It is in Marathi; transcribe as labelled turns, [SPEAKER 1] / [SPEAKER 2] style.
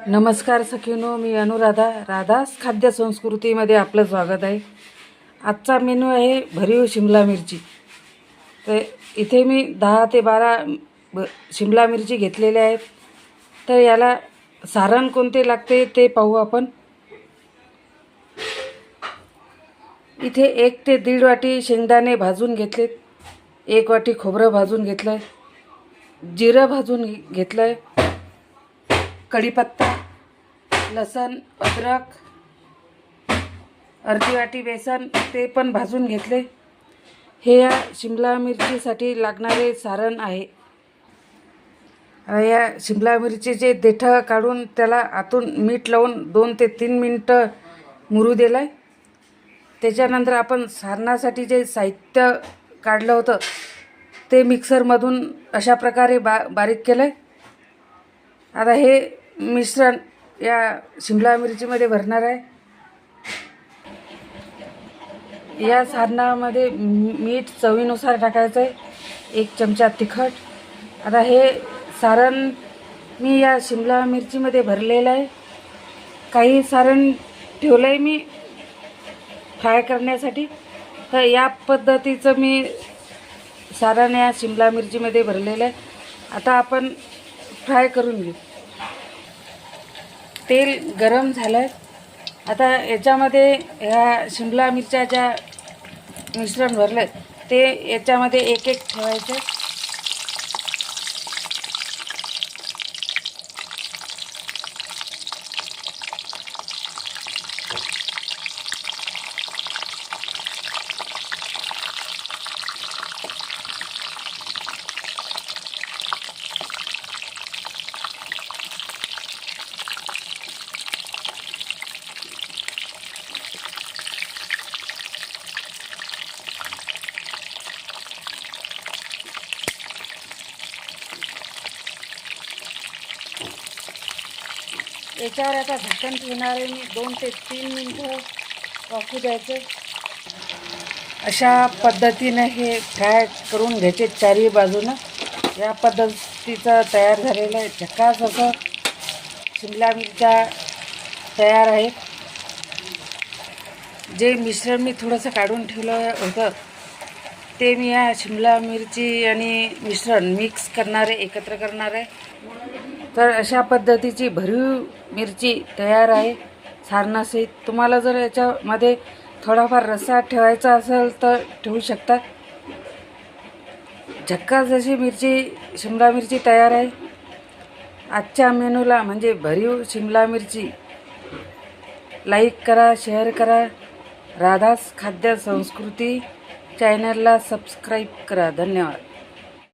[SPEAKER 1] नमस्कार सखीनो, मी अनुराधा. राधास खाद्य संस्कृतीमध्ये आपलं स्वागत आहे. आजचा मेनू आहे भरीव शिमला मिरची. तर इथे मी 10 ते 12 शिमला मिरची घेतलेल्या आहेत. तर याला सारण कोणते लागते ते पाहू आपण. इथे 1 ते 1.5 वाटी शेंगदाणे भाजून घेतलेत, 1 वाटी खोबरं भाजून घेतलं आहे, जिरं भाजून घेतलं आहे, कढीपत्ता, लसण, अद्रक, अर्धी वाटी बेसन ते पण भाजून घेतले. हे या शिमला मिरचीसाठी लागणारे सारण आहे. या शिमला मिरचीचे देठं काढून त्याला आतून मीठ लावून 2 ते 3 मिनटं मुरू दिलं आहे. त्याच्यानंतर आपण सारणासाठी जे साहित्य काढलं होतं ते मिक्सरमधून अशा प्रकारे बारीक केलं आहे. आता हे मिश्रण या शिमला मिरचीमध्ये भरणार आहे. या सारणामध्ये मीठ चवीनुसार टाकायचं आहे, 1 चमचा तिखट. आता हे सारण मी या शिमला मिरचीमध्ये भरलेलं आहे. काही सारण ठेवलं आहे मी फ्राय करण्यासाठी. तर या पद्धतीचं मी सारण या शिमला मिरचीमध्ये भरलेलं आहे. आता आपण फ्राय करून घेऊ. तेल गरम झालं आहे. आता याच्यामध्ये ह्या शिमला मिरच्याच्या मिश्रण भरलं ते याच्यामध्ये एक ठेवायचं. याच्यावर आता झाकण ठेवणार आहे मी. 2 ते 3 मिनटं वाफू द्यायचं. अशा पद्धतीनं हे फ्राय करून घ्यायचे चारही बाजूनं. या पद्धतीचं तयार झालेलं आहे. झकास असं शिमला मिरच्या तयार आहेत. जे मिश्रण मी थोडंसं काढून ठेवलं होतं ते मी या शिमला मिरची आणि मिश्रण मिक्स करणार आहे, एकत्र करणार आहे. तर अशा पद्धतीची भरीव मिरची तयार आहे सारणासहित. तुम्हाला जर याच्यामध्ये थोडाफार रस्सा ठेवायचा असेल तर ठेवू शकता. झक्कास अशी शिमला मिरची तयार आहे. आजच्या मेनूला म्हणजे भरीव शिमला मिरची लाईक करा, शेअर करा. राधास खाद्य संस्कृती चॅनलला सबस्क्राईब करा. धन्यवाद.